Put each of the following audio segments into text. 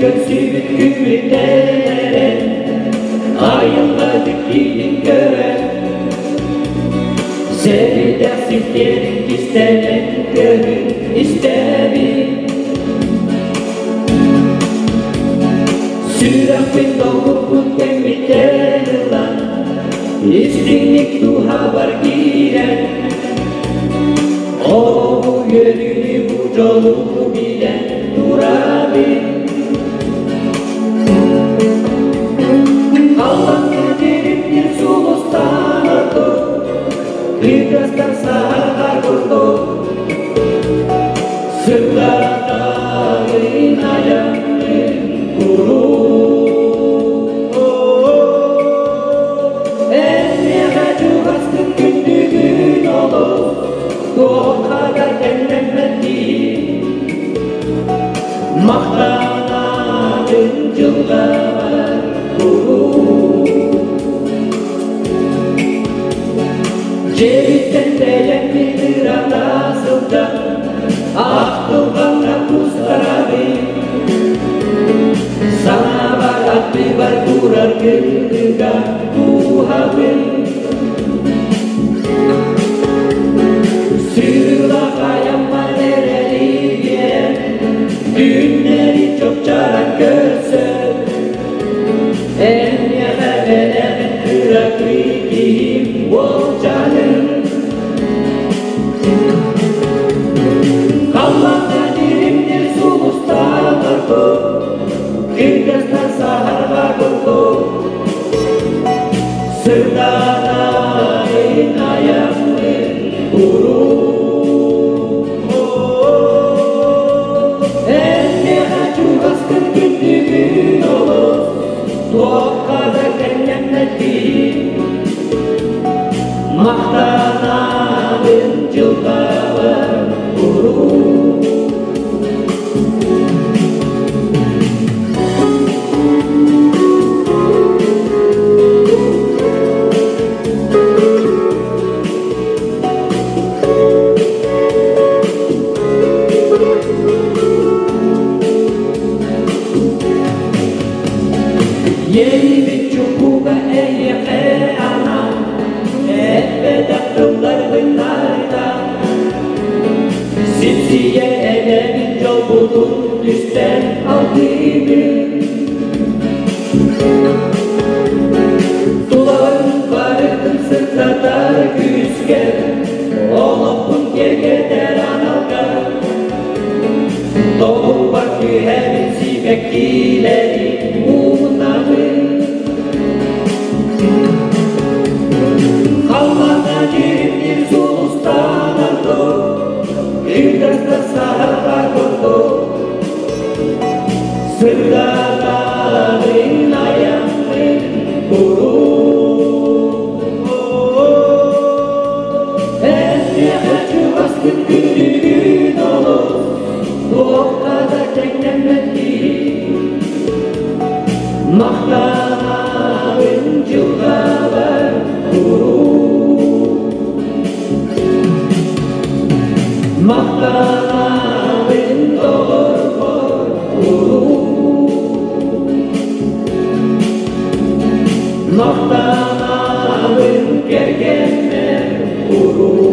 Göğsümün gümrüklere ayılmadık gidin göre Sevdaksız gelin istenen gönül istemi Sürafin doğupun kemikten ulan İstinlik duha var giren O bu yönünü bu yolu bilen durabil Allah'ın deriptir sulustan oldu Kırgız'dan Saha kurdu Sırtlarının ayağının kuru Emmeye cüvastın kündüğün olur O kadar denlenmedi Mahtanadın cılgalar kuru Cevitten beğenmidir anasılda Ahtılganla kustarabi Sana var aklı var durar gönlüga tuhabil Sırla kayama nereli gel Günleri çok çaran görsün En yana veren kıraklı giyim o canım Kalmakta dilimdir sulustan ordu Kırgız'dan Saha kurdu Sırtlarının ayağının kuru Cüvastın gündüğün olur Doğuk kadar denlenmedi Mahtanadın cılgalar kuru Yeni bir çubuğa eyyeke anam Etbedak yollar bunlarda Simsiye elemin yol buldum Düşten aldığımı Duların varım sırtlar güzger Olupun gergeder analga Doğu vakti hepsi beklileri Kalmada cirimdir sulustan oldu Kırgız'da Saha kurdu Sırtların ayağının kuru Emmeye cüvastın gündüğün olur O kadar teklenmedi Mahtanadın cılgalar kuru Mahtanadın doğur kuru Mahtanadın gergenler kuru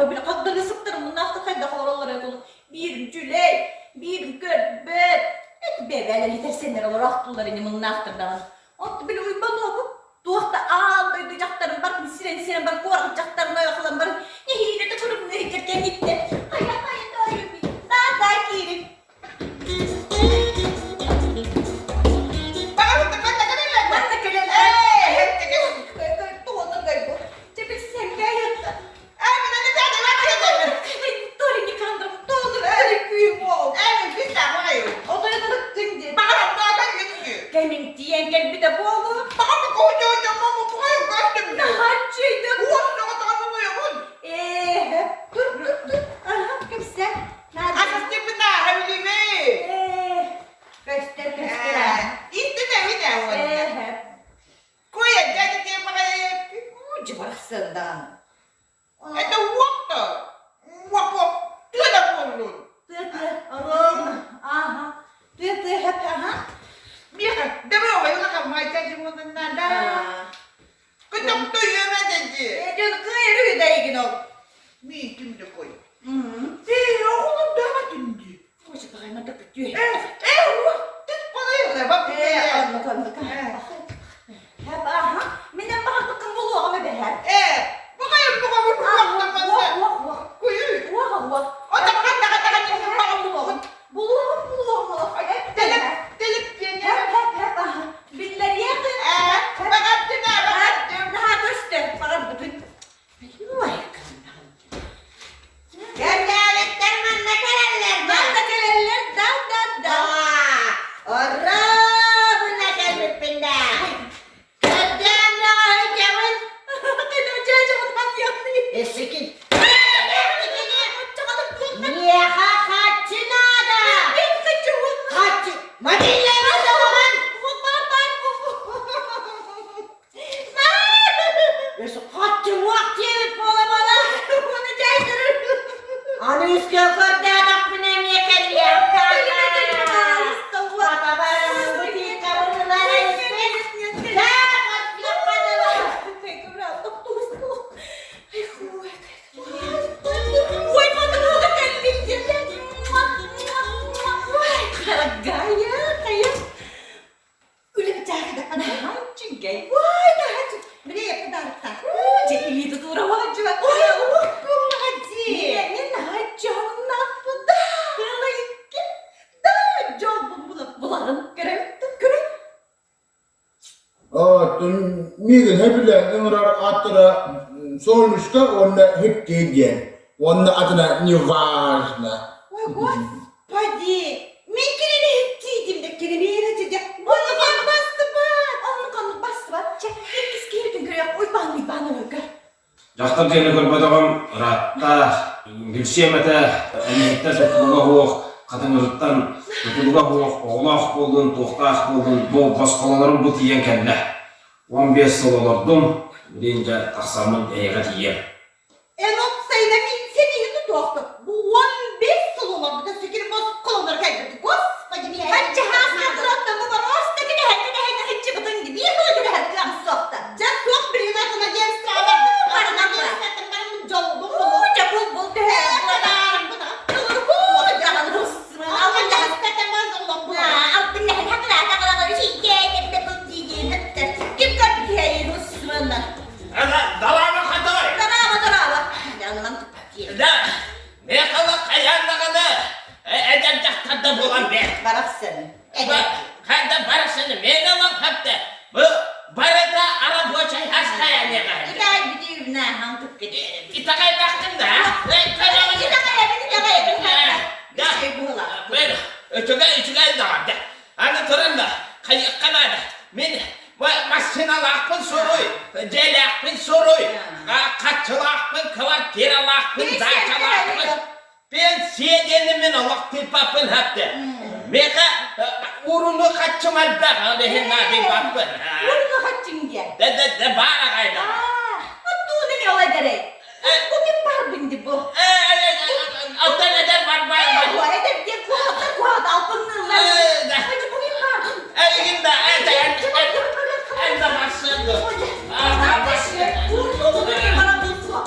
böyle kadları sıktırım bunun hafta kayda oralara dolu. Bir cüley, bir körbet. Bebeler yeter senler olur aktılarını bunun haftırdan. Otu böyle uyuman oldu. Doğakta ağır duyacaklarım var, siren var, korkacaklarım ayaklarım var. Ne hile de kurum ne hiterken gitti. Hayat doyum bir. Daha girin. Migin hebiler ıngrar atıra solmuşka onda hep diyen. Onda adına Nьурба. Господи, мен керене ettiydim de kerene dedi. Onu kan bastı var. Onu kan bastı var. Herkes kerene görüyor. Oy bana öyle. Жақтар дені көрбедіғым ратта, бүлсеметі, әметтер тұтылуға оқ, қатың ұрттан тұтылуға оқ, оғлақ болдың, тоқтақ болдың, бұл басқаларым бұл тиен кәлі. 15 жыл олардың, дейінже тақсамын әйіға тиен. Elot sayıda bin seni yüzü doğdu. Bu 15 yıl oldu da sekir basqalalar kaybetti. Господи, блядь. Hacı hasatır attı bu var. Ostaki de hacı bıdın gibi. Yıkılı gibi hacı soğukta. Can soğuk birinin aklına gelsin. Barına gelsin. Barının jolu bu. Uca bul de. Kim gördü ki hayır Osman'la? Даланы қатай! Daraba. Yanıman tutmak Да, не қала қаяндағаны әдем жақтарда болған бе. Барақсın. Қайда барасыны мен алам қапты. Бұл барада арабочай асқая не қайды. İtay bir ne hantıp gidelim. Итағай бақтым да. Bir şey buğla. Мен үтігай дағарды. Аны тұрын да, қайыққан ады. Мен машиналақпын сұрой, желақпын сұрой, қатшылақпын, квартиралақпын, дачалақпын. Пенсияденімін алақ тепапын хапты. Меға ұрыны қатшым әлбәға дехен надың баппын. Bunu kaçın diye. Де бара қайда. Attuğunu ne olay gerek? Bugün var bindi bu. Alttan eder var. Bu edep diye kuada alpınlarla. Hacı bugün var. Eğinde elde başladı. Kardeşim, vurdu bana bulsa.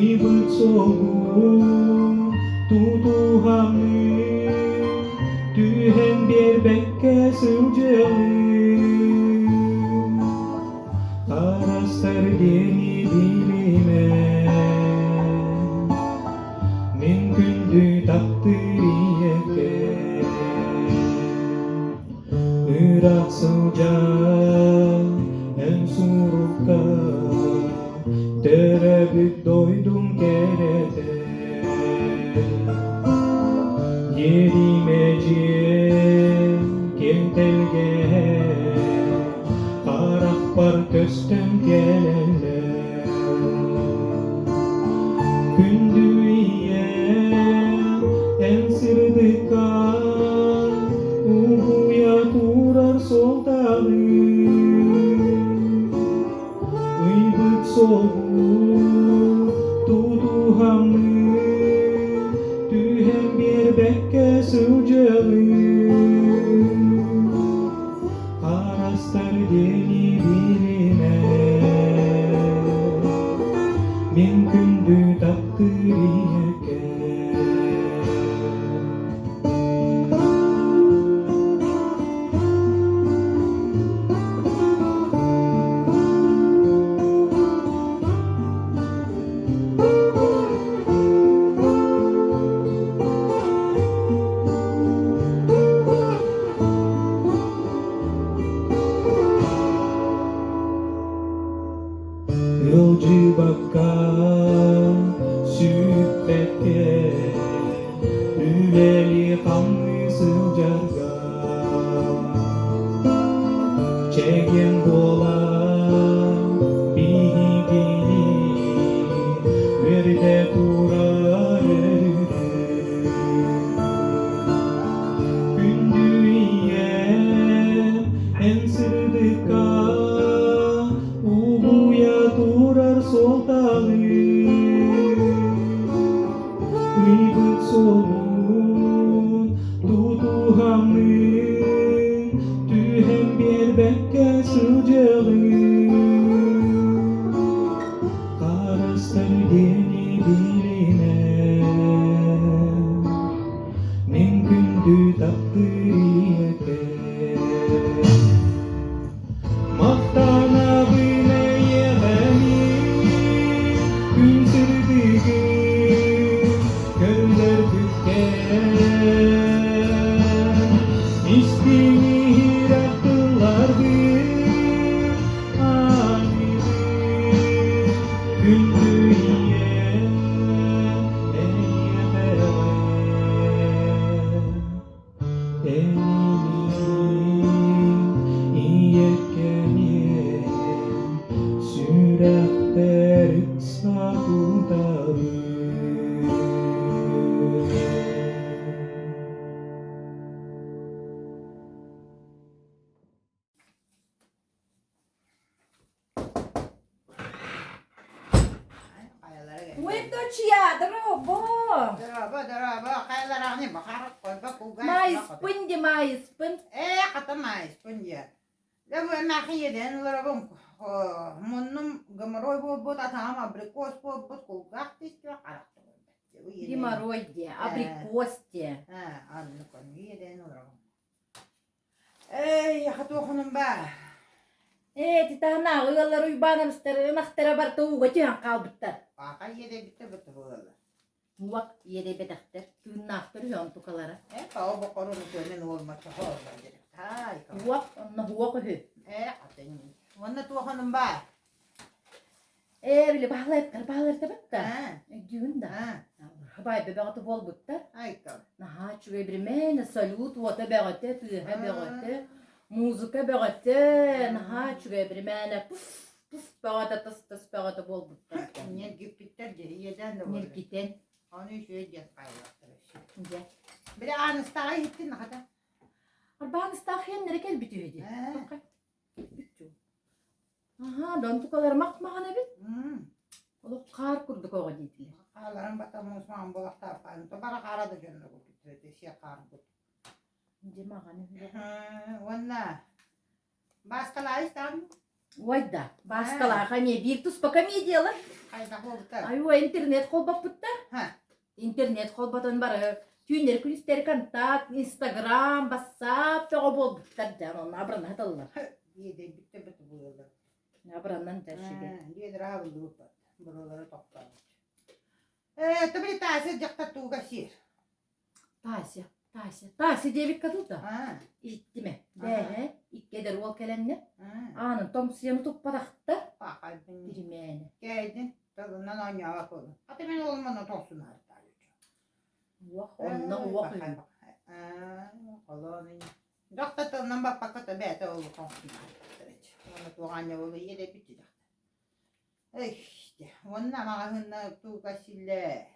Uybut soğuk tutuhamı Tühen bir bekke sılcalı Karastar deni bilime Mümkündü takdiriyeke Irak sıcak en surukka Terebbüt doydum kerete Yedimeciğim kentelge Karakbar köstem gelenler Kündüğüyen en sırdıka Uhuya turar soldağı Uybut soğuk tutuhamı Tühen bir bekke sıcağı Karastar deni bilime Mümkündü takdiriyeke Yolcu bakka sübbetke Üleli kanlı sıcarga Çegen bola bihigini Verde durar Gündüğüyen en sırdıka Uhuya durar soldağı Uybut soğuk tutuhamı Tühen bir bekke sıcağı Karastar deni bilime Mümkündü takdiriyeke Mahtana bile yememi Gün sırdığı Körler bükken İstini hiraktılardı Anidi Gündüğüye Уйдучия, дорого. Дорого, кайлараны бахарып койба куга. Майспын де майспын. Ката майспын я. Лебу махиеден ларабым. Муннум гамрой бот атам абрикос бот куга тистя каракты. Геморрой де, абрикос де. Анны кон еден ларабым. Я хатохунум ба. Титана, уйгалар уйбанамстар, нахтара бар тууга жан калбыттар. Ака еде битте бит булала. Муак еде бедактар, күн нахтар уян тукалара. Кау бокорун көмен олмача холба дерек. Тай кау. Муак, онна хуак хы. Атен. Ванна тухунум ба. Биле баалар табатта. Дюн да. Хабай бебегаты болбуттар. Ай кау. Наха чугай бирмен, салют, вата бегате, тыха бегате. Музыка бегате, наха чугай бирмен, пуф, бегате тас бегате болбуттар. Нер гипиттер де еден de Нер китен. Onu şöyle gel kaylattır. Де. Bir de anıstağı gittin ne kadar? Arbaan istahyen nerekel bitiyordu. He. Bitiyor. Aha, don tukalar makmağına bit. Olu kar kurduk oğa deydiler. Ağların batam Osman Bolak'ta falan. Tobara kara da gönlü bu bitirdi. Şey kar bu. İnce mağanı. Valla. Başkaları istemem. Vay da. Başkalar hani bir tuz komediyalar. Kayda oldu. Ay o internet kolbapıtta. Ha. İnternet kolbatan var. Tüyünleri külüsteri kontak, Instagram, WhatsApp, çoğu bol bıtlar da onu abran hatalılar. Yedi bitti bu yılda. Abrandan terşide. Yedi rahat oldu. Buraları topladı. Tabii taşı jakta tuğga şiir. Tasi diye bir kadın da. Ha. İşitti mi? Değe, ikkeder ol kelenne. Ha. Anın tomsiyonu toppadakta. Bakay ben Birimeni. geldin. Tadından oynayarak oldu. Hatta ben olmanı tolsun hatta. Vah, onunla vah. Allah'ın. Jakta tadından bak bakata bete oldu tolsun hatta. Onu tuğanya oldu yedi bitti jakta. İşte. Onunla mağahınla tuğga şille.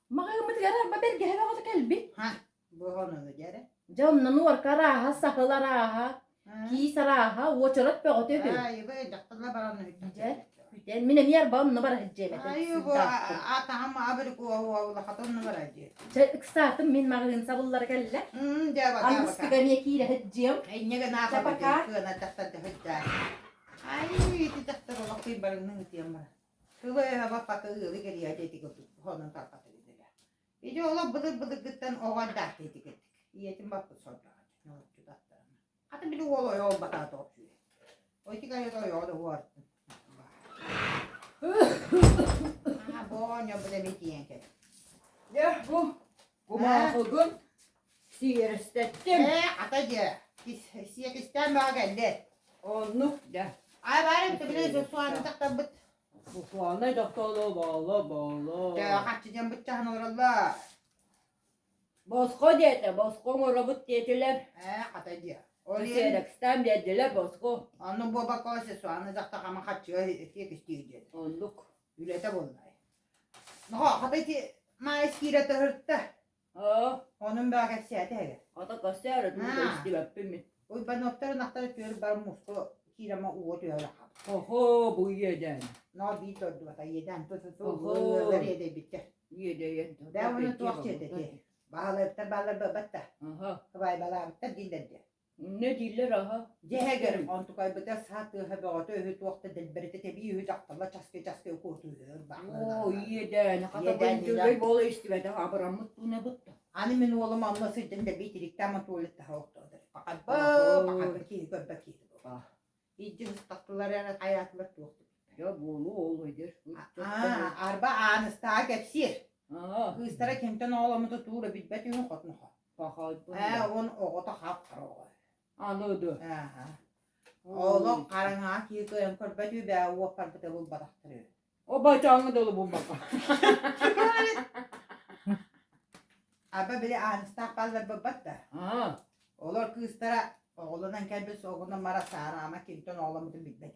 Mağahımı tıkarar babel gehve oldu kelbi. Ha. Bu onu da gere. Canına nur karaha, sakılara Kisaraha, uçarak be otefe. Ay be jaktalar bana Güzel. Güzel. Mine miyer bağımına var heccemet. Ay bu atam abir ku o hatun var acı. Kısaatım min mağın sabullara kelle. Cevap Anlıs tıkamiye kiyle hecceem. Ay ne kadar Çapaka. kına jakta da hıcca. Ay iti jakta o bakayım barın nı tiyam var. Kıvay hava patı öyle geliyor dedi ki honun tarpatı dedi. Bir ola bıdık gitten oğan dert dedi ki. Yetim baktı sonra. Ne oldu da. Hatta bir oğlu yol bata topçuyor. O iki kere de yolu var. Ha bu ne böyle bir diyen. Ya bu. Bu mahvolgun. Siyir istettim. Atacı. Siyek istemiyor geldi. Onluk da. Ay bari de biliyorsun soğanı takta bıt. Bu soğanı doktorlu bağlı. Ya kaçacağım bıçağın orada. Bosko diyete, bosko robot diyetiler. Atacı. Siyerek istem dediler bosko. Onun baba koysa soğanı takta ama kaçıyor. Siyek istiyor. Onluk. Ülete bulunay. No, atacı maaş kirete hırttı. Onun bir siyete hele. Ata kasiyarı tuğda istivappi mi? Oy ben noktaları naktarı diyor ben musko kirama uğur diyor. Oho bu yeden. No bir tordu vata yeden tutu Oho. nereye bitti. Yeden. Ben onu tuhafça dedi. Bağlar babatta. Aha. Kavay bağlar babatta dinledi. Ne diller aha? Cehegerim on tukay bıda saatı hebe otu öhü tuğakta dilberite tebi yuhu caktalla çaskı kutu. Oo yeden. Kata Yeden, bayıntırgay yeden. bola istivede abaramut bu ne butta. Annemin oğlum anlasıydın da bitirik tamam tuvalet daha oktadır. Fakat bu bakir köpek yedi bu. İyice hıstaklılar yani hayatlar tuğakta. Ya bolu oğludur. Arba anıs daha gepsir. Aha. Kızlara kimden oğlumu da tuğra bitbet yuhu kotunu ha. Fakat bu. On oğuta hap karo. Anladı. Oğlum karına ki koyun köpek yuhu be o parpete bu badaktırıyor. O bacağını dolu bu baka. Arba bile anıs daha fazla babat da. Ha. Olur kızlara oğlundan kelbisi oğlundan mara sara ama kimden oğlumu da bitbet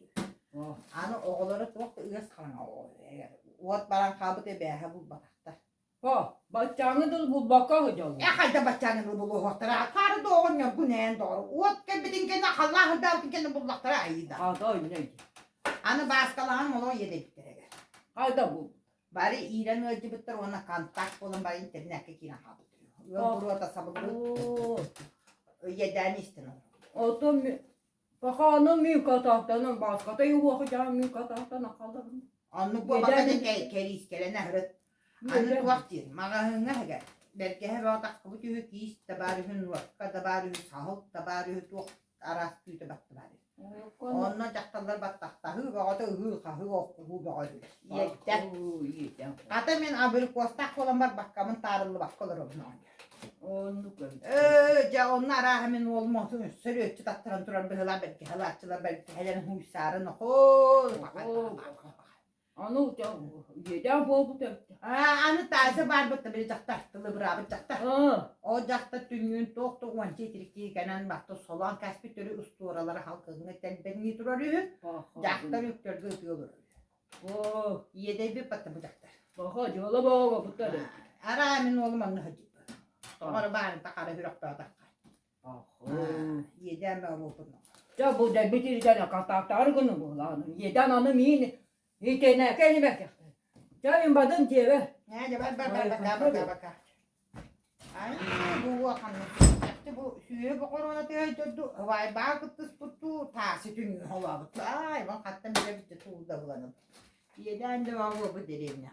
yuhu. Anı oğulları tuğakta ıyas karına oğlu. Oğut baran kabı da be bu badakta. Ha. Bacağını dolu bu baka hıcalı. Hayda bacağını bulu hohtara. Karı doğun ya bu neyin doğru. Oğut kelbidin kendi Allah'ı da kendi bullaklara ayıda. Hada neydi? Anı başkalarının oğlu yedi bittere. Hada bu. Bari İran öcü bitter ona kontak olun bari internette kiran habıtıyor. Yok burada sabıtıyor. Oo. Yeden istin onu. Oto bakanın mülkatahtanın başkata yuvacağı mülkatahtan kalırım. Onu bu bakadın keris kele nehret. Anı vakti mağahına heger. Belki hebe atak kubutu hükis tabarihün vakka tabarihün sahıl tabarihün tuğ aras tüyte baktı bari. Onunla jaktallar battakta bağıda kahı okuhu bağıdı. Yetten. Kata men abir kostak olan var bakkamın tarılı bakkalar onu. Onu koy. Ja onlara hemen olmasın. Sürüyücü tattıran turan bir hıla belki hılatçılar belki helen huysarın. Anu yeden bu tepti. Anı taze var bıttı bir jaktartılı bir abi jaktar. O jaktar tüngün toğdu on çetirikliği genen baktı solan kaspi türü usturaları halkını telbeni durarıyor. Jaktar yüktürdü ötüyorlar. Yede bir battı bu jaktar. Baka jola baba bu tepti. Ara hemen oğlum anı hacı. Sonra bari takarı hürakta atakar. Yeden ben bu bunu. Ya bu da bitirden kataktar günü bu lan. Yeden anı miyini. Yitene kelime yaptı. Canım badın diye. Ne bak. Ay bu akan. İşte bu suyu bu korona teyzeydu. Vay bakıttı sputu. Tası tüm hava. Ay bak hatta bile bitti tuğda bulanım. Yeden de var bu dilimle.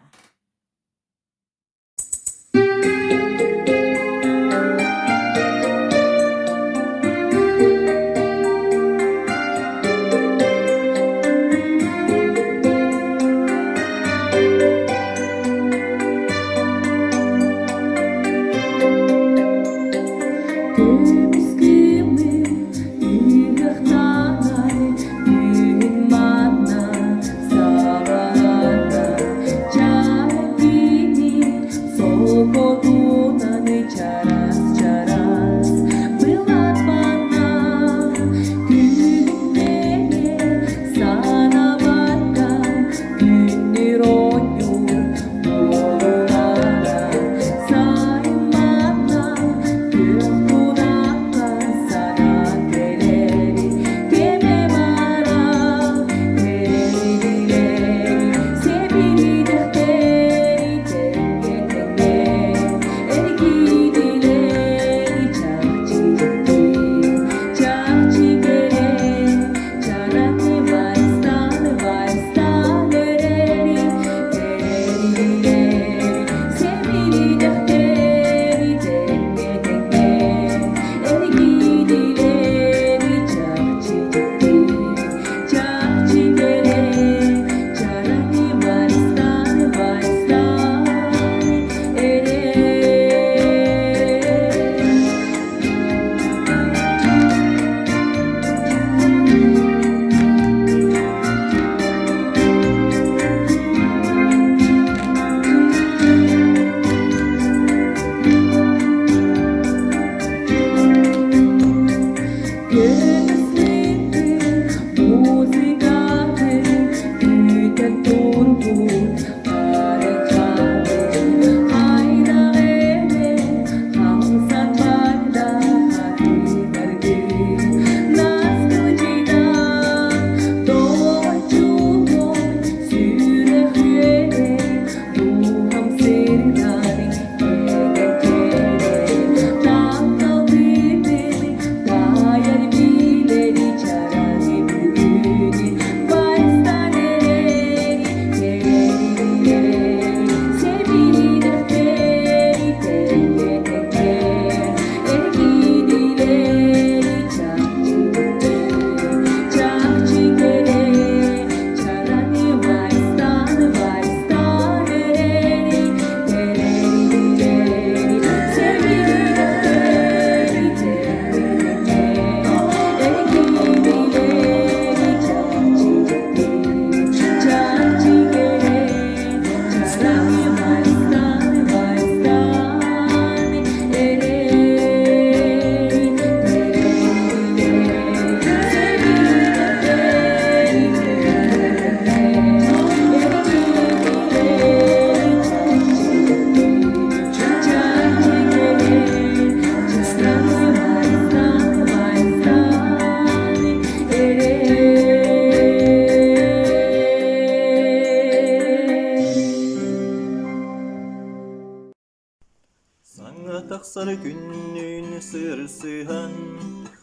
Taqsar günün sırsıhan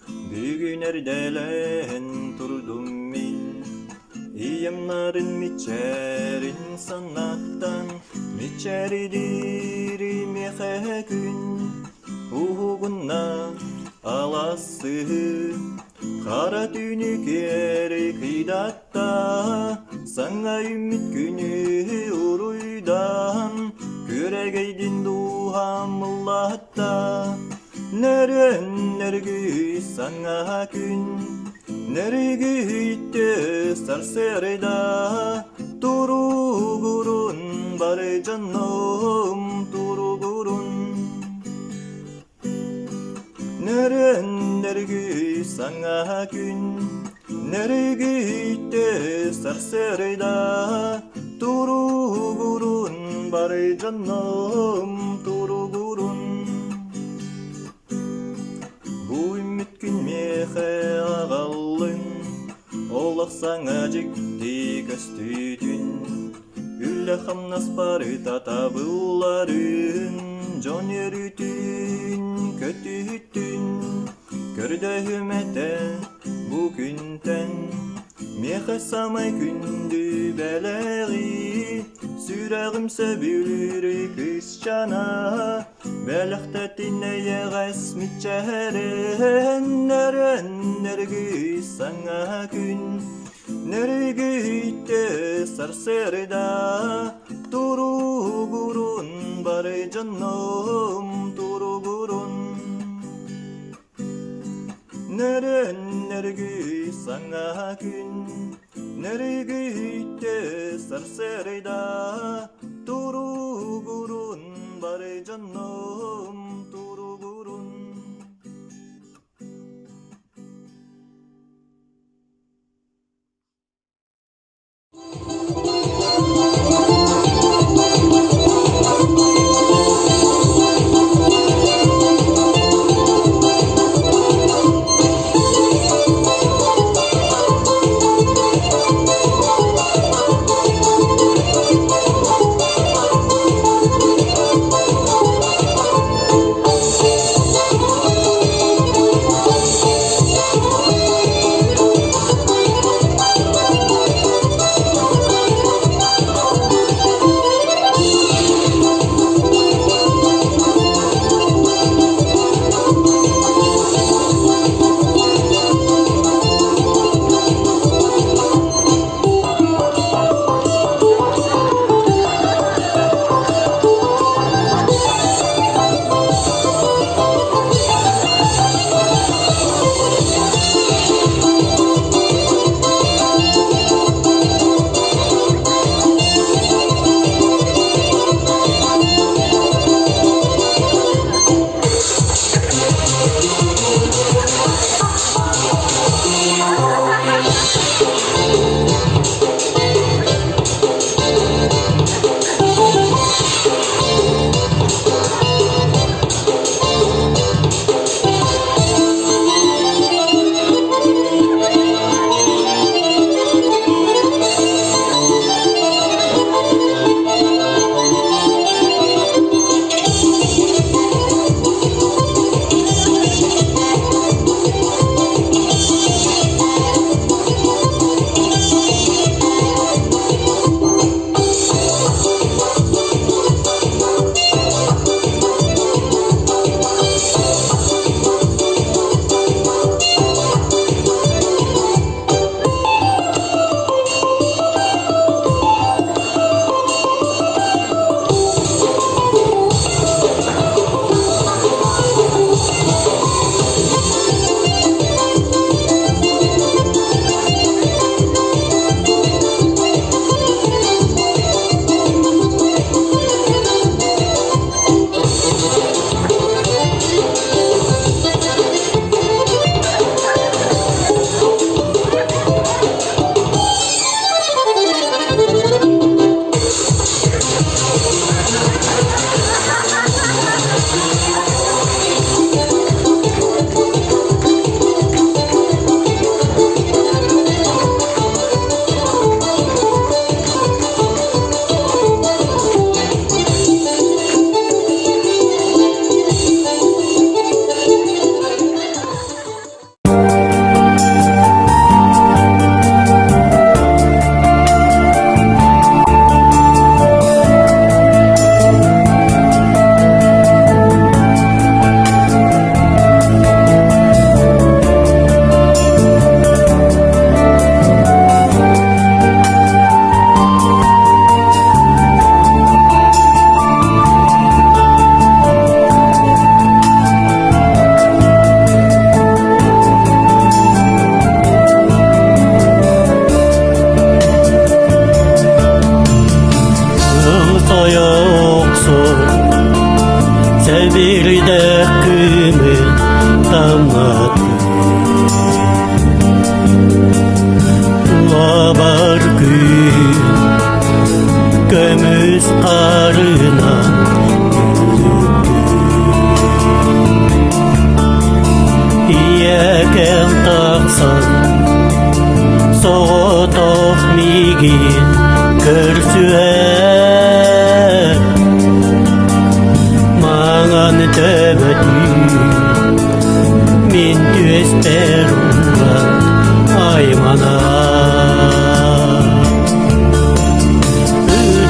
Bugün erdelen turdum min İyemlerin miçerin sanattan Miçeridir mehe gün Uğunna alası Kara tünük eri kıydatta Sana ümit günü uruydan Küregeydin duham Allah'ta Neren nergü sana gün Nergüyte sarserda Duru gurun bare canım Duru gurun Neren nergü sana gün Nergüyte sarserda Duru gurun bare canım Duru gurun Bu ümit gün mehe ağallın Olaq sana cikti göstüdün Ülleham nasparı tatabılların Can yürütün kötütün Körde hümete bugünden Mehe samay gündü beleri Yüreğim sevilir kız cana Belekte dinleye resmi çehren Nerenlergi sana gün Nergitte sarserda Duru gurun bare canım Duru gurun Nerenlergi sana gün Nergitte sarserda Duru gurun bare canım Duru gurun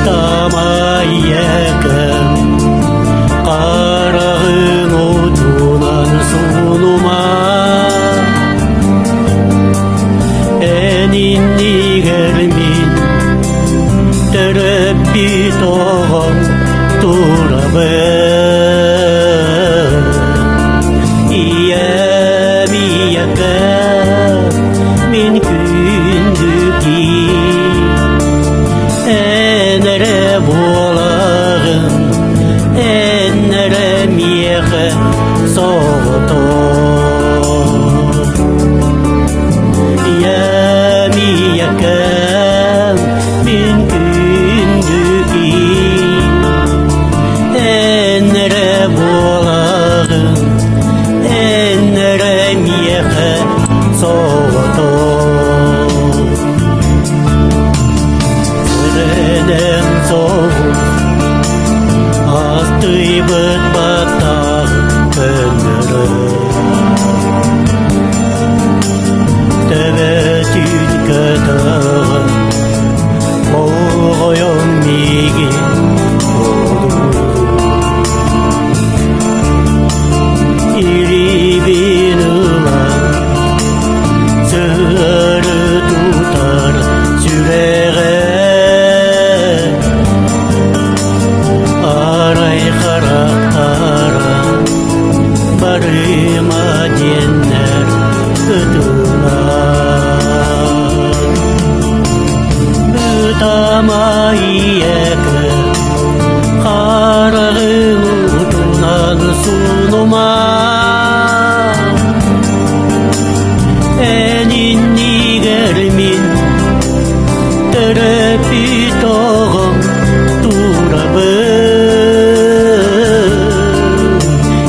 Ытама bitoğum turabın İyem iyekem min kündüki enere bolağım enere miyehe soğutur İyem iyekem min kündüki enere bolağım enere miyehe soğutur Sırenen soğuk Astıybıt battağ könürü Töbetün kötağın Oğuyum migi İri bin ulan Sığırı tutar süreğe Aray karaktara Barıma diyenler ödüler Bütama iyeke Karağın utunan sunuma Eninni germin Terepi toğum turabın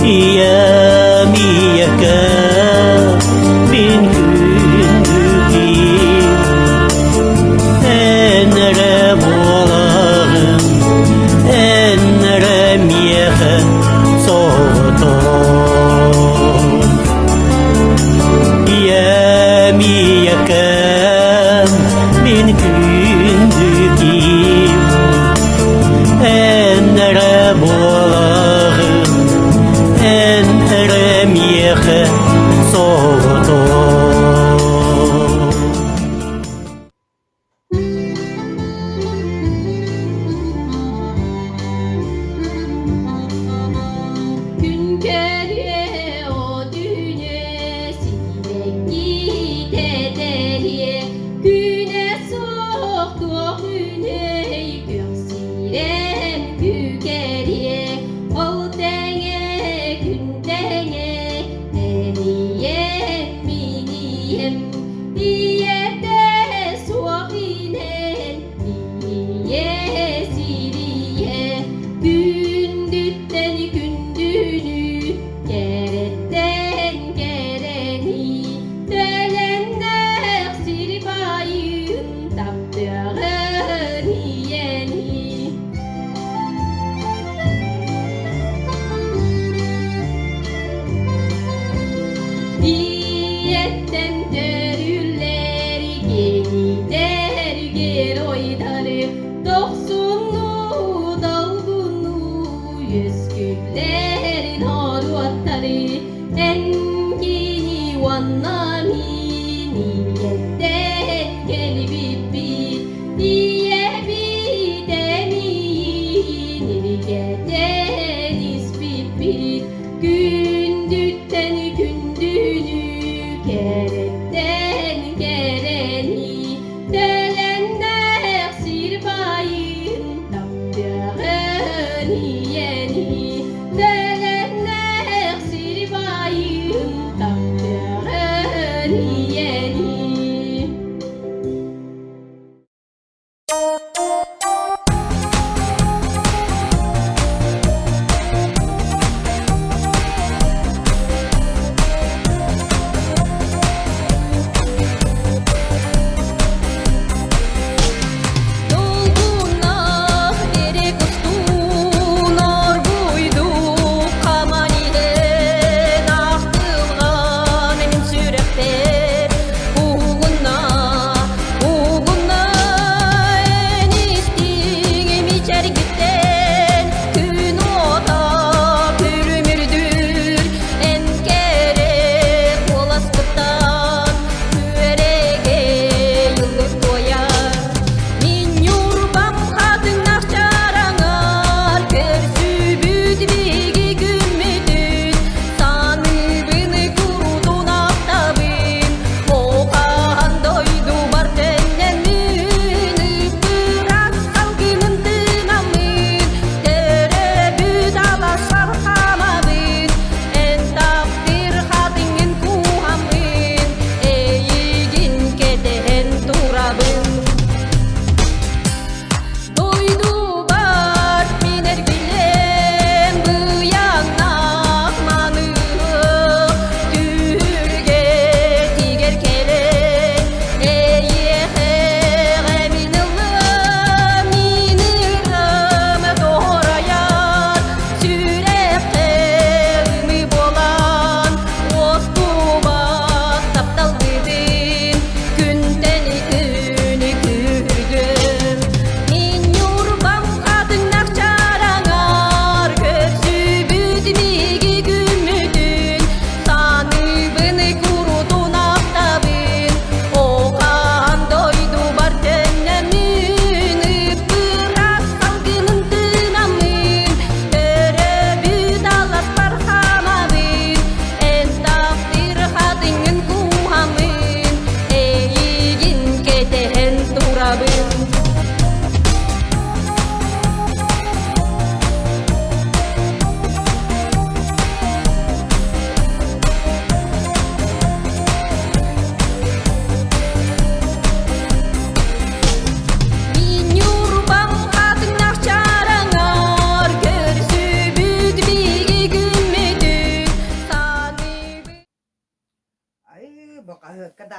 İyem iyekem min kündüki enere bolağım enere miyehe soğutur İyem iyekem min kündüki enere bolağım enere miyehe soğutur Künkeriye o düğüne sinek gidederiye Güne soktu güney göksirem kükeriye Ol denge gün denge eniyem miniyem İyerde soğinen iye siriye Gündütten gündünü geretten gereni Dölenler sirbayın taptığın yeni İyetten dörüller genider ger oydarı Doksunlu dalgunu yüzgüllerin haruatları Engini vannami niyetten gelibibbi Diye bidemi nirgeden isbibbi Gündütten gündünü geretten gereni Dölenler sirbayın taptığın yeni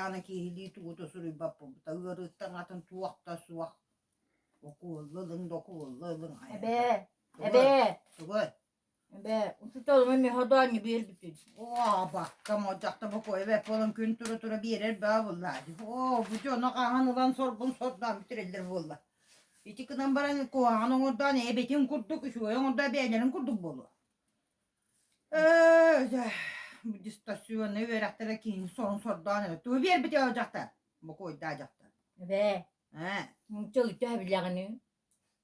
Sahana kihili tuğda sürü bapı. Tağırıktan atın tuğakta suak. Okullılın dokullılın. Ebe. Tugay. Ebe. Tutalım emi hadani bir bütün. Bakkam ocakta bu koy ve polun gün tura bir yer be vallahi. Bu cana kahan ulan sorbun sordan bitirirler vallahi. İki kıdan baran koğanın oradan ebetin kurduk şu orada beğenirin kurduk bolu. Bu istasyonu verektire ki son sordan tu bir bitiyor ocakta. Bu koy da ocakta. Ebe. Çalık da bilagını.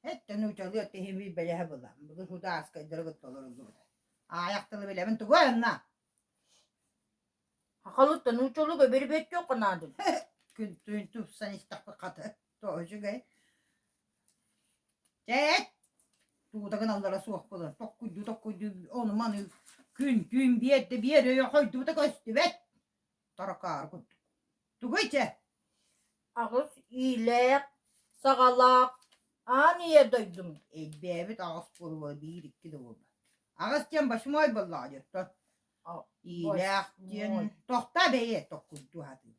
Hatta nu çalıyor tehmi bile habla. Bu huda askı dergat olur. Ayaktalı bile ben tu koyna. Hakalıtta nuçoluk öberi bet yok kanadın. Küntün tufsan istakı katı. Doğucu gay. Çek. Tuğdakın allara soğuk bulun. Tokkuydu. Onu manı gün bir yere yok. Haydi da kaçtı vet. Tarakar kut. Tuğuy çek. Ağız, iyiler, sağalak. Niye duydum? Evet ağız bolu var. Bir iki de oldu. Ağız diyen başıma ay vallahi. İyiler diyen. Tokta beye tokkuydu hadi.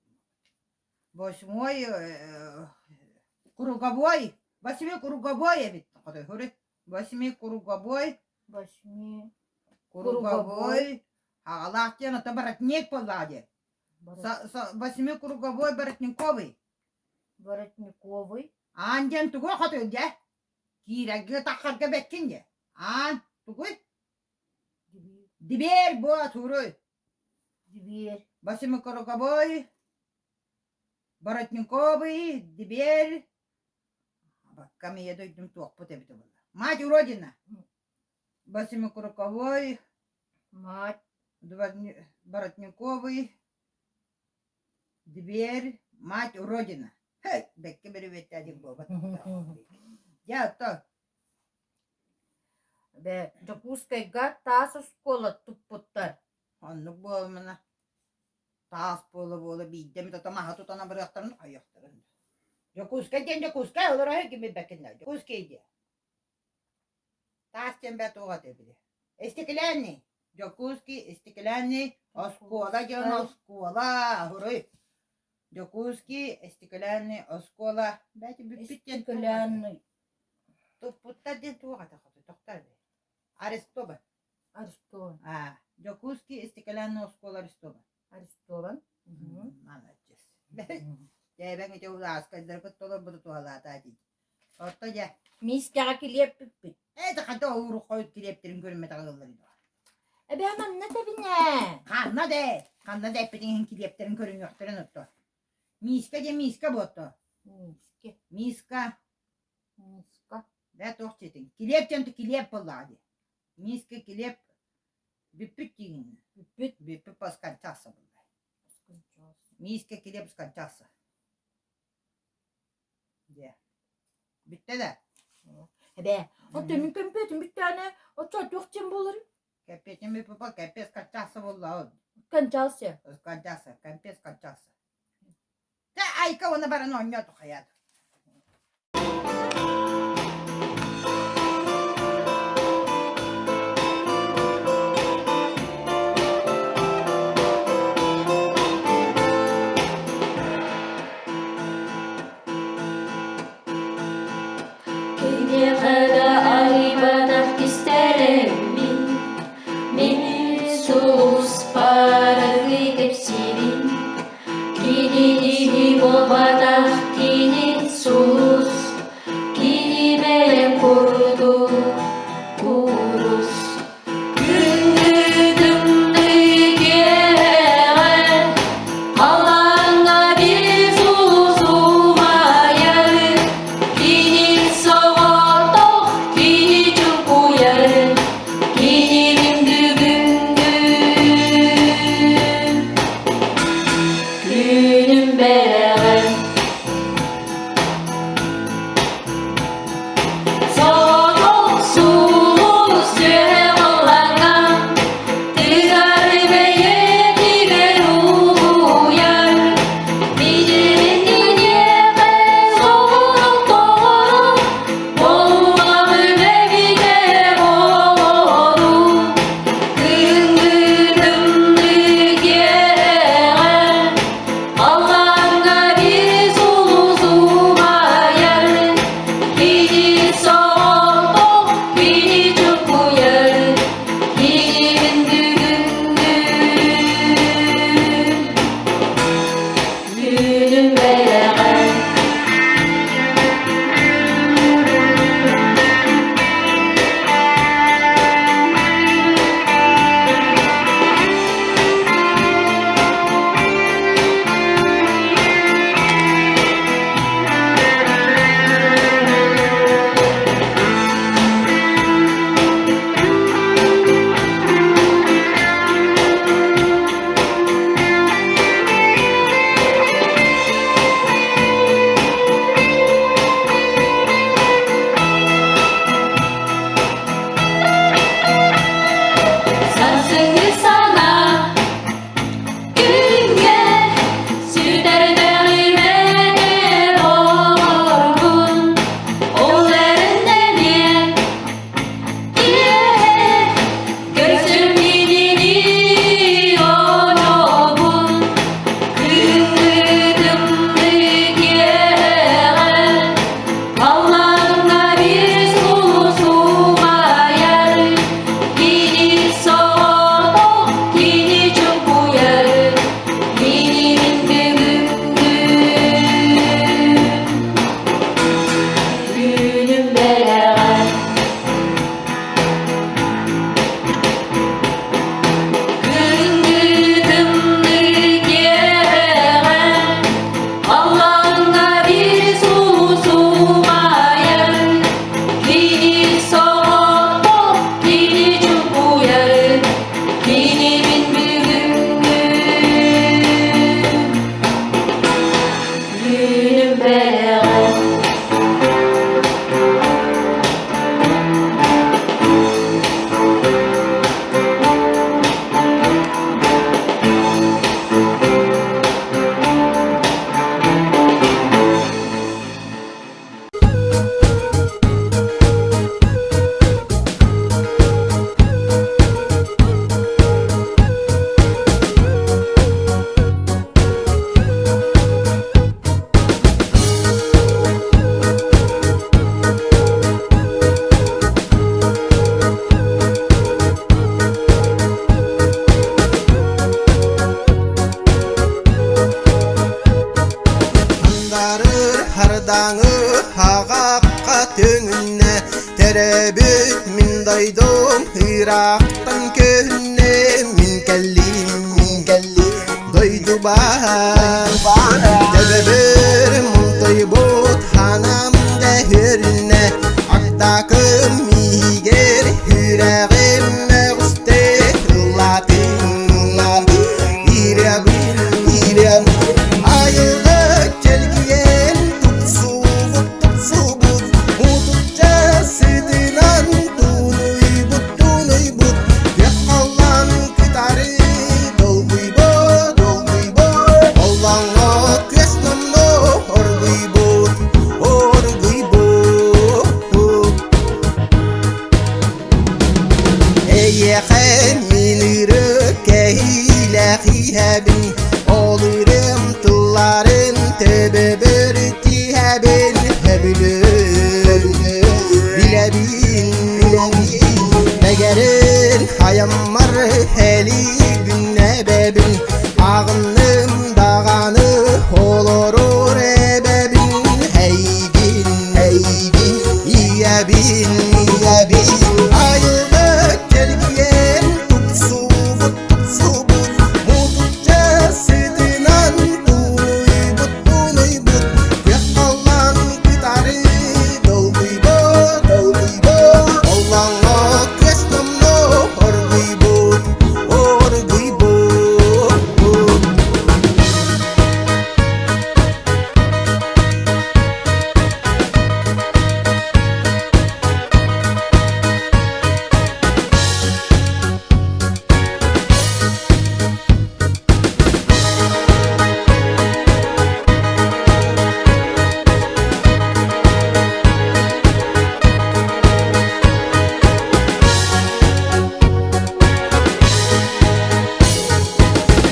Başıma ay kuruga boy. Başımı kuruga boy evet. Başımı kuruga boy. Başımı Kuruga boy. Ağlak diyen ata baratnik vallahi. Başımı kuruga boy baratnikovy. Baratnikovy. Anjen tugu hatıyor ya. Kiragi takarga betkince. An tugu. Diber bu aturu. Diber. Başımı kuruga boy. Baratnikovy. Diber. Bak kamiye duydum tuğuk bu tebiti valla. Mать уродина. Başımı kuruga boy. Mать. Baratnikovy. Diber. Мать уродина. Hey, bekle beri vetledim baba. Ya to. Be, Jakускайга таса школа туппуттар. Anlık bu olmana. Tas bolu biddemi tutama tutana bıraktırın ayaktırın. Jakuskay olur her gibi bekinler. Jakuskay diye. Tas cembe tuğa debili. İstiklalni. Jakuski istiklalni. Oskola can oskola. Hurray. Jakuski istiklalni oskola. Belki bir bitten Стеклянный. Tuputta diye tuğa da doktor bey. Арестован. Арестован. Jakuski istiklalni oskola Арестован. Арестован. Молодец. Я ben geçe uza askerler kutlu bu tuğalata değil. Orta ya. Miskara kilip pipit. De hatta uğru koyup kileptirin görünme takılları. Ebe hemen ne tebine? Kanna de. Kanna de hepinin kileptirin görünüyortların otto. Miska botto. Miska. Da tohçetin. Kilepten tu kilep bulladı. Miska kilep. Bipit yiyin. Bipit paskan çasa bulladı. Miska kilep paskan çasa. Ya. Bitti de. Ebe, o demin kempetin bir tane o çat yok cem boları. Kepetin bir papa kepes kaçasa bulladı. Kancalsı. Kaçasa, kepes kaçasa. Da ayka ona baran oynuyordu hayat. Күнүгэр айбанах кистерем min sus paragы деп сирин кини болбатах кини сус кини менен курду курус күндүдүмдү кеге алаңа бир сулуу майы кини согото Terебüt min daydum Irak'tan köyüne min kellim Doydu bahar Tebeber muntaybut hanam dehirine Aktakım miger yüreğim mevste Latin İrem Ayığı kelgiyen Tutsubut Mututça sıdınan Tunuybut Yakallan kıtarı Dolguybut Allah'a kesnamno Orguybut Eyyeğe minirü kehilehi hebin Olurum tılların tebeber tihebin Hebilün bilebil Megerin hayammar heli günnebebin Ağınım dağanı olurur ebebin Heybin iyebin Ayığı kelgiyen tutsubut Mututça sıdınan tunuybut Yakallan kıtarı dolguybut Allah'a kesnamno orguybut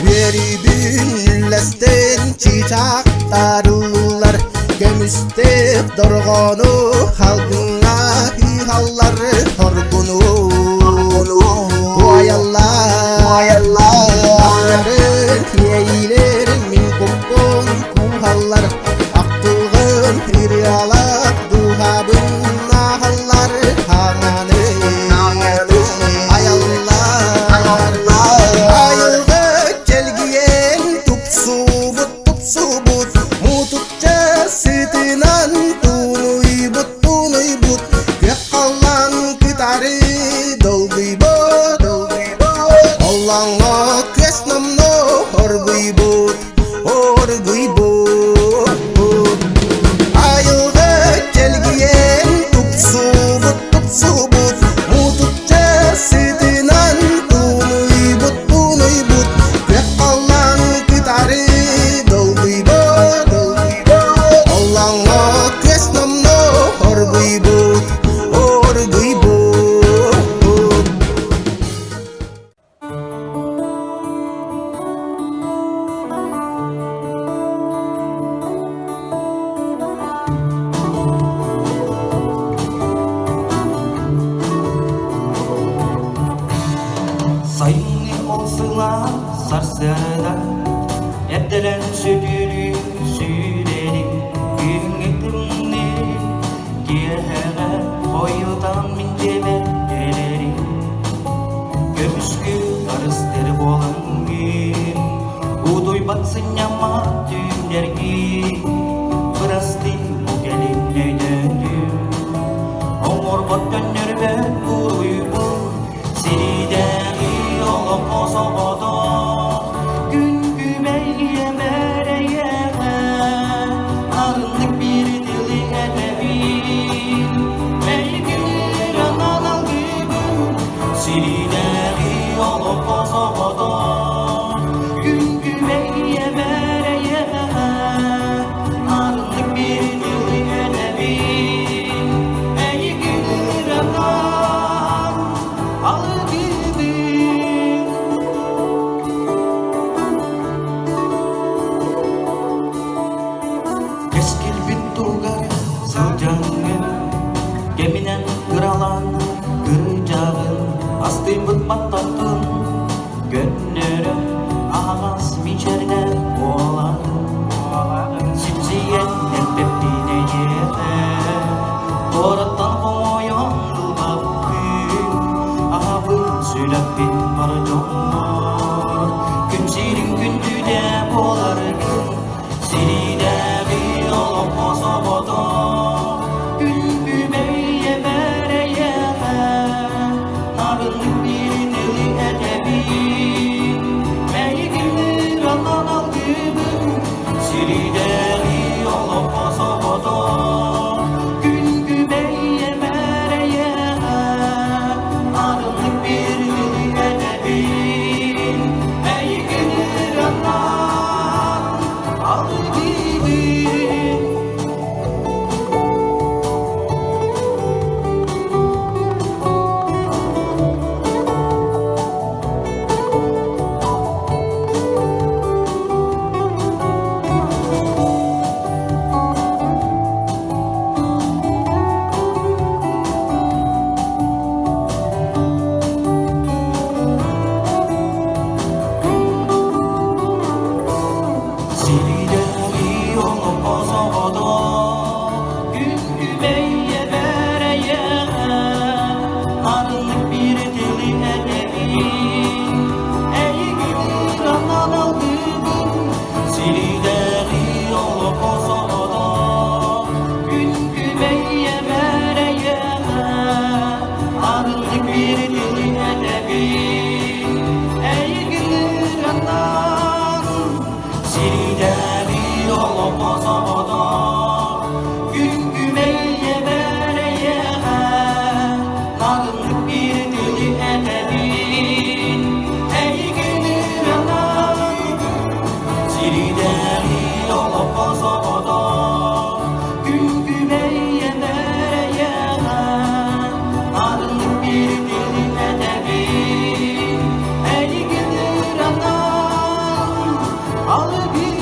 Veribin lesten çiçek darılar Gömüstek dorgonu halkına сарсыарда Эттелен сүтүлү сүйлери Күңүтүмне киэһэгэ Койутан мин жебелери Көмүскү арыстер болан күн Удуй батсын яма түндерги Бырасты бугелин өйдөнү Оңор боттон нөрбөн буруйбу Сирдээғи олоп осободо Күн күмейе мерейеге Арындык бир дили эдебин Мейгинир анан алгыбын Сирдээғи олоп осободо Күн күмейе мерейеге Арындык бир дили эдебин Мейгинир анан алгыбын Кескил биттугар сылжаңын Кеминен кыралан кыржагын Асты бытбаттатын көннөрү Ағас мичерде болағын Сипсиен эртептине еғе Тораттан қомойон дылбап күн Ағабын сүйләппин бар жоңор Күн сирин күндүде болар күн Сирдээғи олоп осободо Күн күмейе мерейеге Нарындык бир дили эдебин Мейгинир анан алгыбын Сирдээғи олоп осободо Күн күмейе мерейеге Нарындык бир дили эдебин Мейгинир анан алгыбын Сирдээғи олоп осободо Күн күмейе мерейеге Арындык бир дили эдебин Эйгинир анан алгыбын Сирдээғи олоп осободо Күн күмейе мерейеге Арындык бир дили эдебин Эйгинир анан Сирдээғи олоп осободо Күн күмейе мерейеге Нарындык бир дили эдебин Эйгинир анан Сирдээғи олоп осободо Күн күмейе мерейеге Нарындык бир дили эдебин Эйгинир анан алгыбын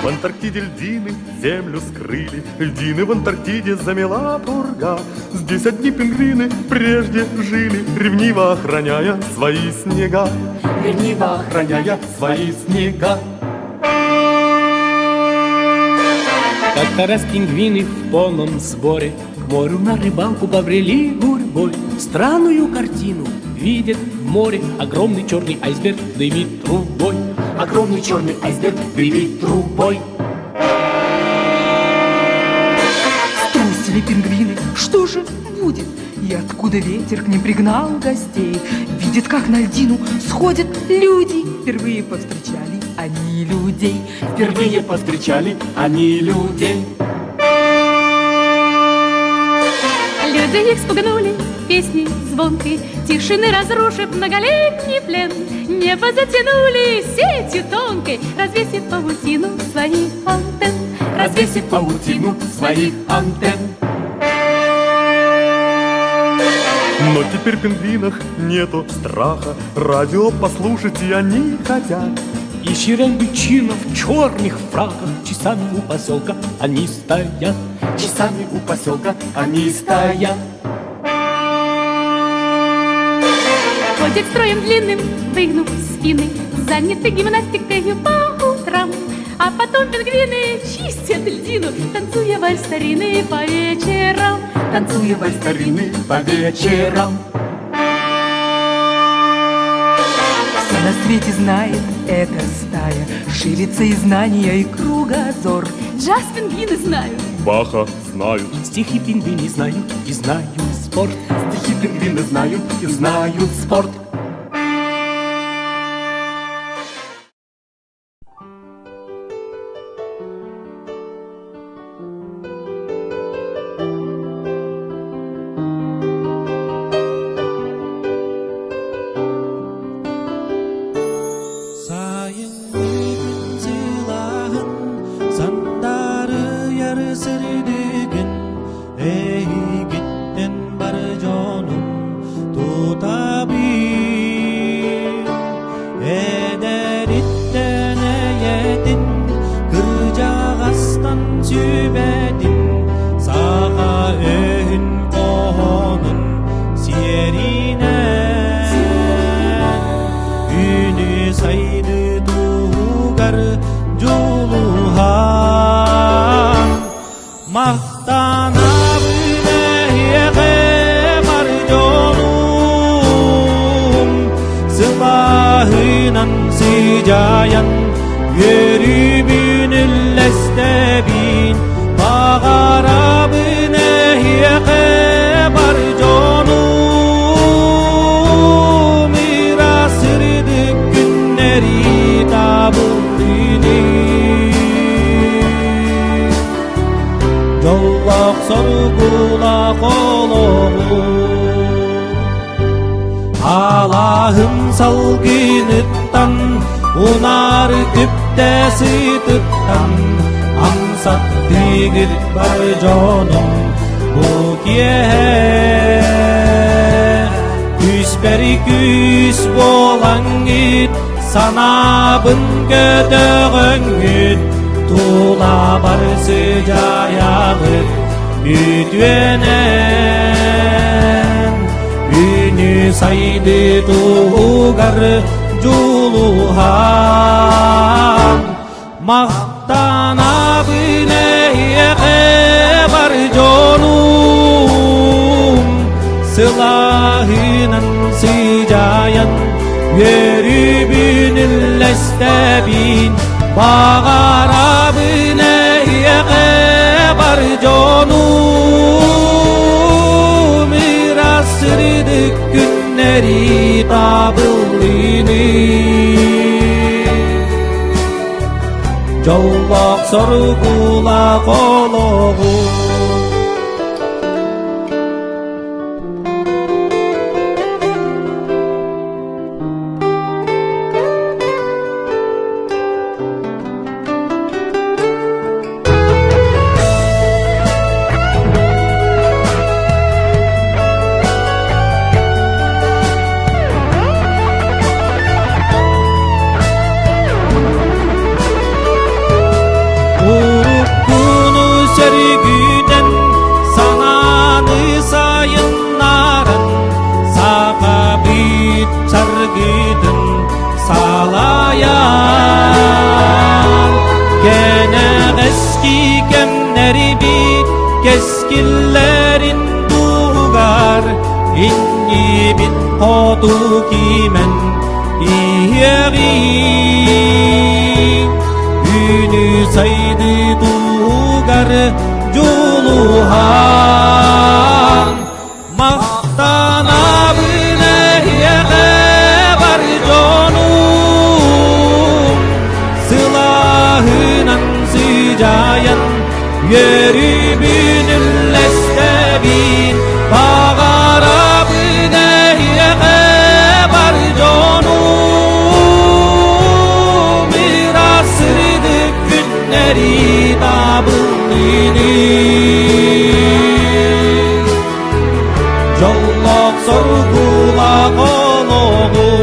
В Антарктиде льдины землю скрыли, льдины в Антарктиде замела пурга. Здесь одни пингвины прежде жили, ревниво охраняя свои снега. Ревниво охраняя свои снега. Как-то раз пингвины в полном сборе К морю на рыбалку побрели гурьбой. Странную картину видят в море. Огромный черный айсберг дымит трубой. Огромный черный айсберг дымит трубой. Струсили пингвины, что же будет? И откуда ветер к ним пригнал гостей? Видит, как на льдину сходят люди. Впервые повстречали они людей. Впервые повстречали они людей. Люди их спугнули песни звонкой, тишины разрушив многолетний плен. Небо затянули сетью тонкой, развесив паутину своих антенн. Развесив паутину своих антенн. Но теперь в пингвинах нету страха, радио послушать и они хотят. И чирен-личинов в черных фраках часами у поселка они стоят. Часами у поселка они стоят. Ходят строем длинным, выгнув спины, заняты гимнастикой по утрам. А потом пингвины чистят льдину, танцуя вальс старинный по вечерам. Танцуя вальс старинный по вечерам. Все на свете знает эта стая, ширится и знания, и кругозор. Джаз пингвины знают, Баха знают, стихи пингвины знают и знают спорт. Стихи пингвины знают и знают спорт. Allah'ım salgınıttan, unar küpte sıtıttan, ansat digir var canım bu kiye. Küs beri küs bolan git, sanabın gödöğün git, tuğla bar sıcağı ütüenen. Günü saydı tuğgar juluhan, mahtana bine var canım, silahınan sıcayan, yeri binil estebin, bağara bine var canım, irasırdık günleri tabıldığını. Jolloq sorgula qoloğu. Keskillerin buğar, inni bin hodu kimen iyeri. Günü saydı buğar juluhan, mahtana bine var canım, silahınan sıcayan, yeri binil estebin, bağara bine var canım, irasırdık günleri tabıldığını. Jolloq sorgula qoloğu,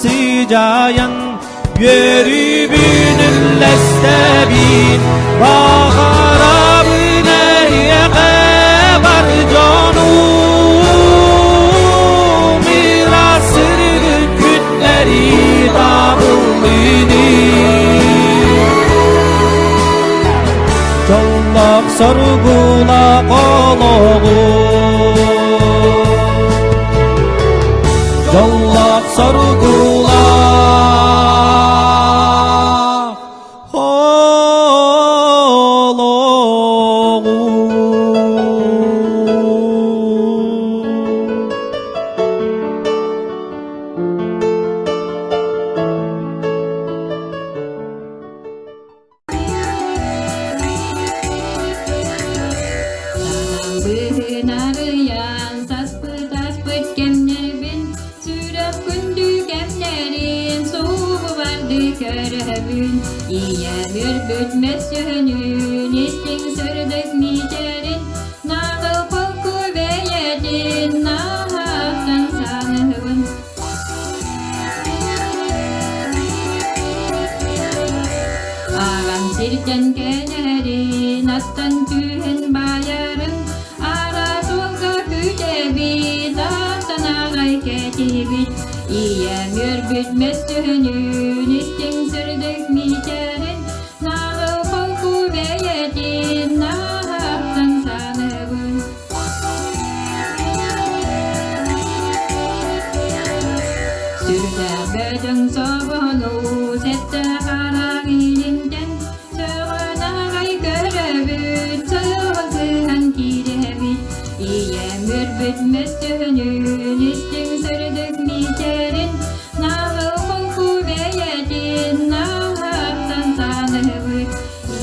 sıcayan Yörübünün lestebin Baharabine yeğebar canım Mirasır günleri davulini Jallak sorgula qoloğu Jallak sorgula Ийэм бүтмес жөнün истин сүрдік митерин Нағыл полку бейедин нағақтан санығын Ағам сиртен кенерин аттан түйін баярын Ара солға күтебит аттан ағай кетебит Ийэм бүтмес жөнün истин сүрдік митерин Нағыл полку бейедин нағақтан санығын Сүрді бөдің соғыну сәтті қарақ илімден Сөғын ағай көрібіт соғысыған керебіт Ийэм бүтмес жөнün истин сүрдік митерин Нағыл полку бейедин нағақтан санығын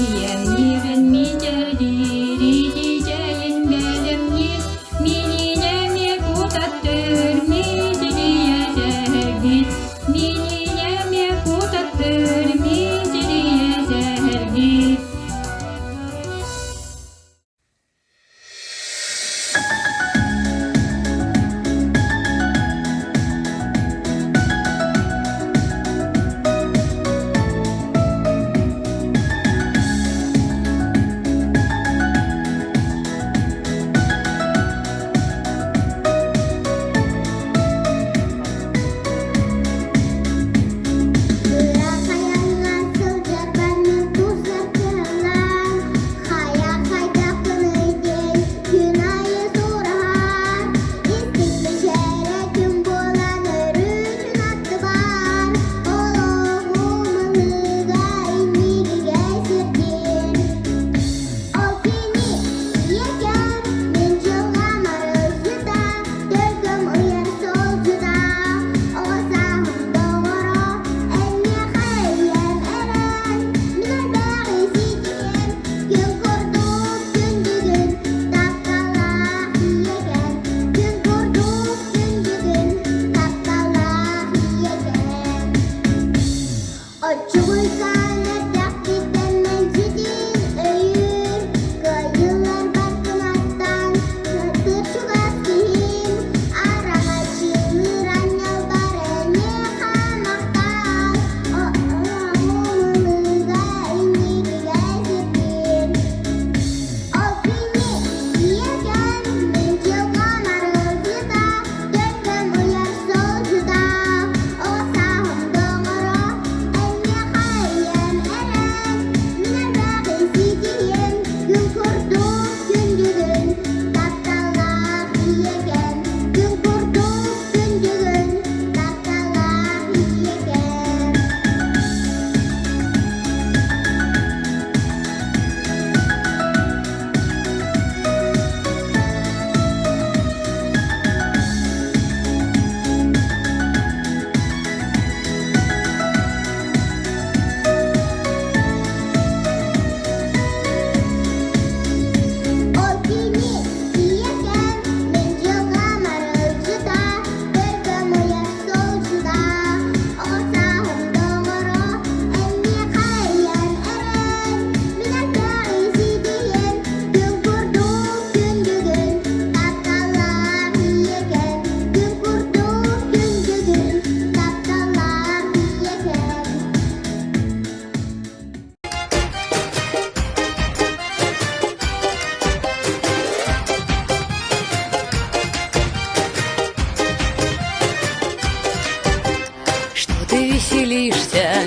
Ийэм нирін митердир идижейін бәлім нир Мининеме кутаттыр митирие зәргит Мининеме кутаттыр митирие зәргит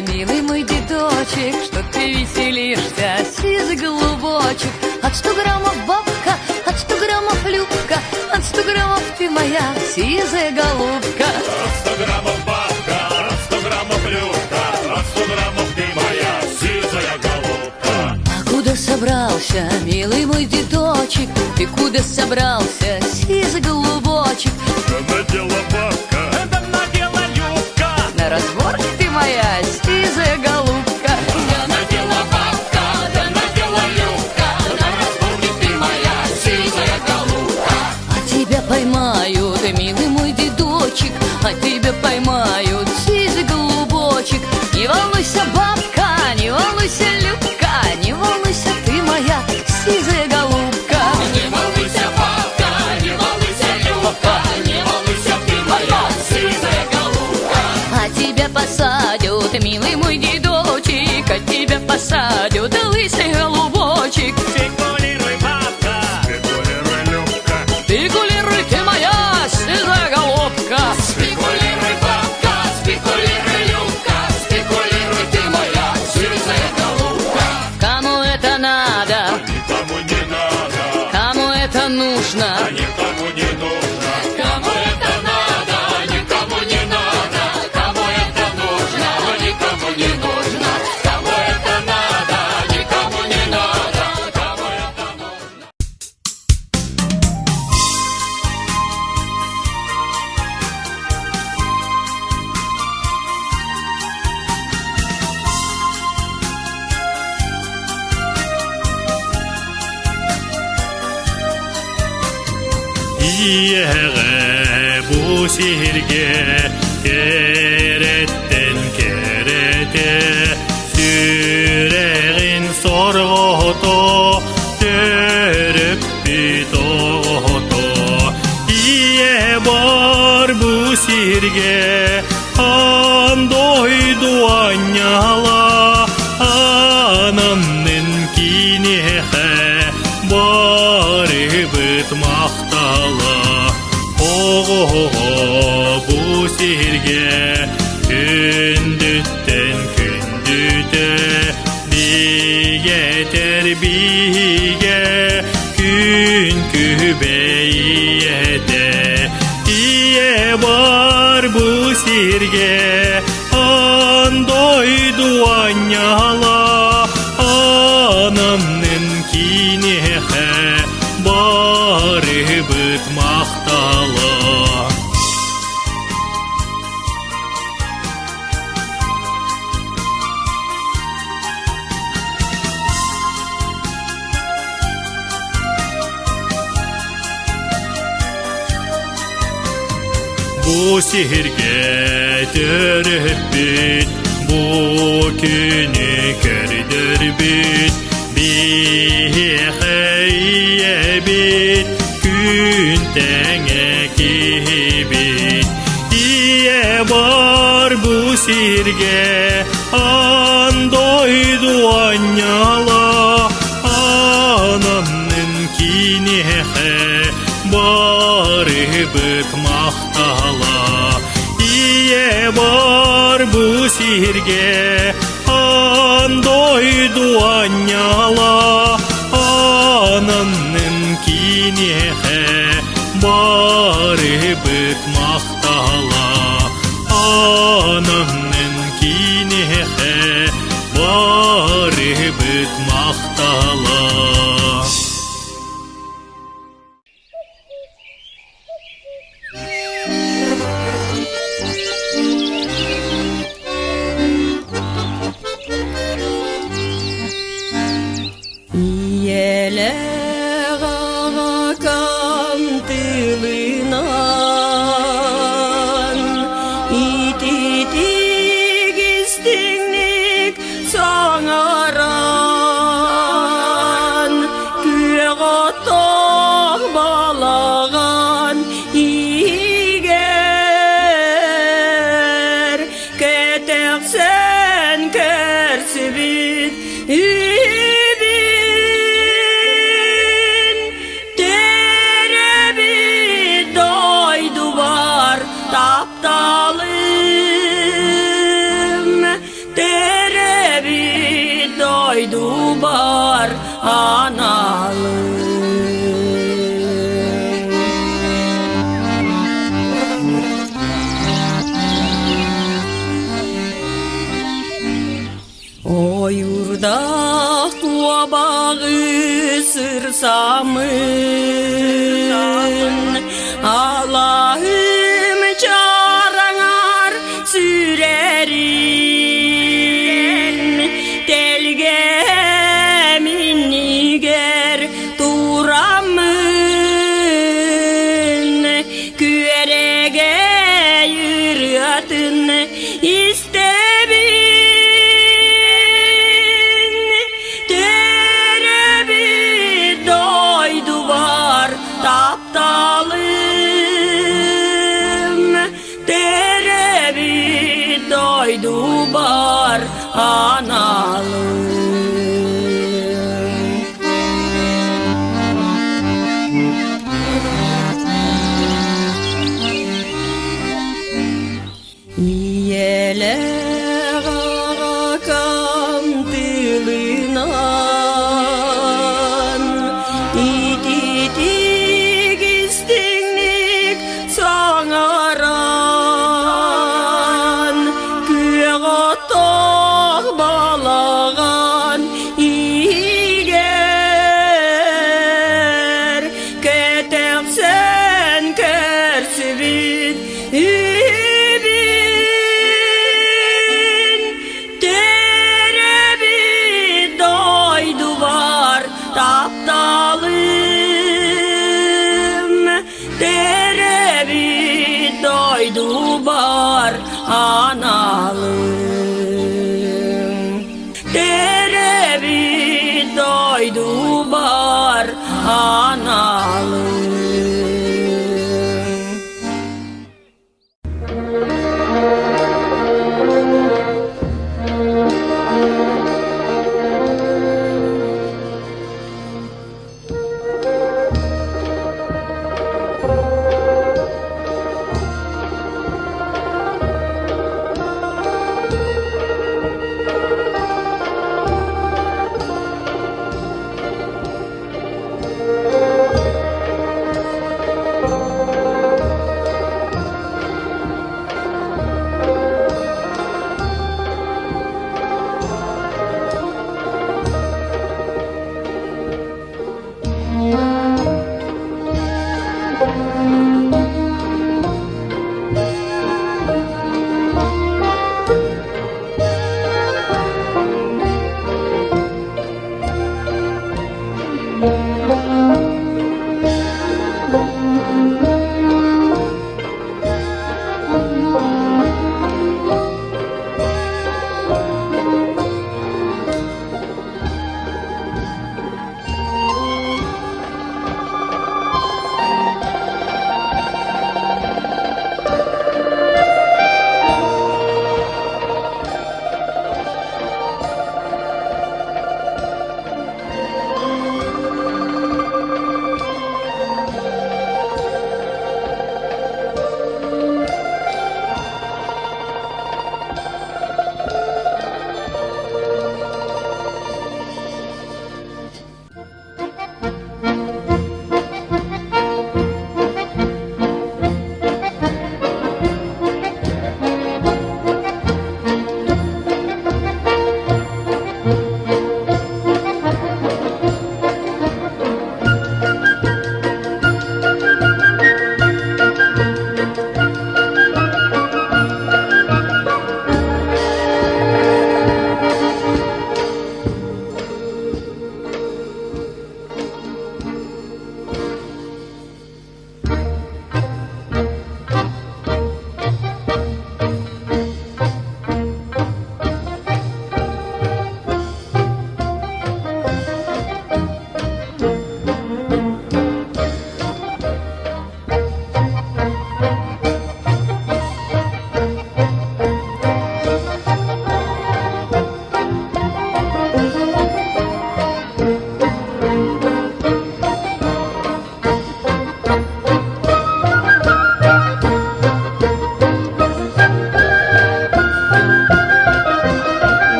милый мой дедочек, что ты веселишься, сизый голубочек. От 100 граммов бабка, от 100 граммов любка, от 100 граммов ты моя сизая голубка. От 100 граммов бабка, от 100 граммов любка, от 100 граммов ты моя сизая голубка. А куда собрался, милый мой дедочек? Ты куда собрался, сизый голубочек? Да надела бабка, да надела любка, на разбор ты моя сизая голубка. да надела бабка, да надела любка, на разбор ты моя сизая голубка. А тебя поймают, милый мой дедочек, а тебя поймают, сизый голубочек. Не волнуйся, бабка, не волнуйся, любка, не волнуйся, ты моя сизая голубка. Не волнуйся, бабка, не волнуйся, любка, не волнуйся, ты моя сизая голубка. А тебя посадят, милый мой дедочек, а тебя посадят, лысый голубочек. Спекулируй, бабка, спекулируй, любка, Спекулируй, ты моя сизая голубка. спекулируй, бабка, спекулируй, любка, спекулируй, ты моя сизая голубка. Кому это надо, Никому не надо, кому это нужно? никому не нужно. Кому это надо, никому не надо. Кому это нужно, никому не нужно. Кому это надо, никому не надо. Кому это нужно. Ийэгэ бу сирге кереттен керете сирдээғин сорғото төрөп битото. Ийэ бар бу сирге андойду аанньала анаммын кинеhe барыбыт мақтала. Оғо бу сирге күндүттен күндүтө биетер биге күн күбейете. Ийэ бар бу сирге андойду аанньала анамнын кинеhe барыбыт мақтала. Бу сирге төрөп бит, бу күнүгэр бит, бихейе бит, күн теңеки бит. Ийэ бар бу сирге андойду аанньала анамнын кинеhe барыбыт мақтала. Ийэ бар бу сирге андойду аанньала анамнын кинеhe барыбыт мақтала. Анамнын кинеhe барыбыт мақтала. Тапталым doydu bar analım. O yurda tuva bağı sırsamın, Allah'ım çağıranar sürerin, delge minniger duramın, küerege yürüyatın istebin. Dubar analım. İyeleğe kantılınan ititik istinlik sağaran Toh balagan iger ketepsen kersibit ibin terebi doydu var taptalım terebi doydu var analım. Doydu bar analım.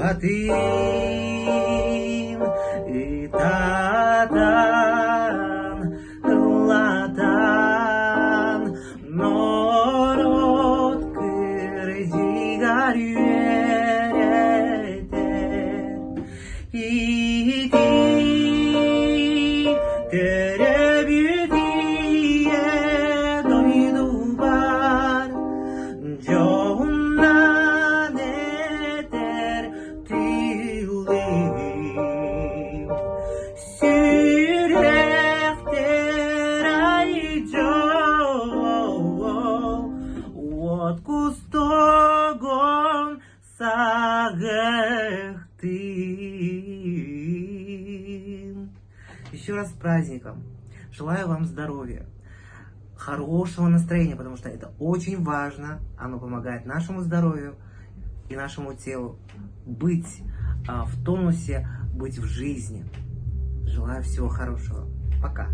Хатын ытатан ылатан норот кырдигар юерете ити теребюдие дойду бар жоғынан етер тилим сиректер айджо от кустогон сагехтин. Еще раз с праздником. Желаю вам здоровья, хорошего настроения, потому что это очень важно. Оно помогает нашему здоровью и нашему телу быть в тонусе, быть в жизни. Желаю всего хорошего. Пока.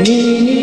Ni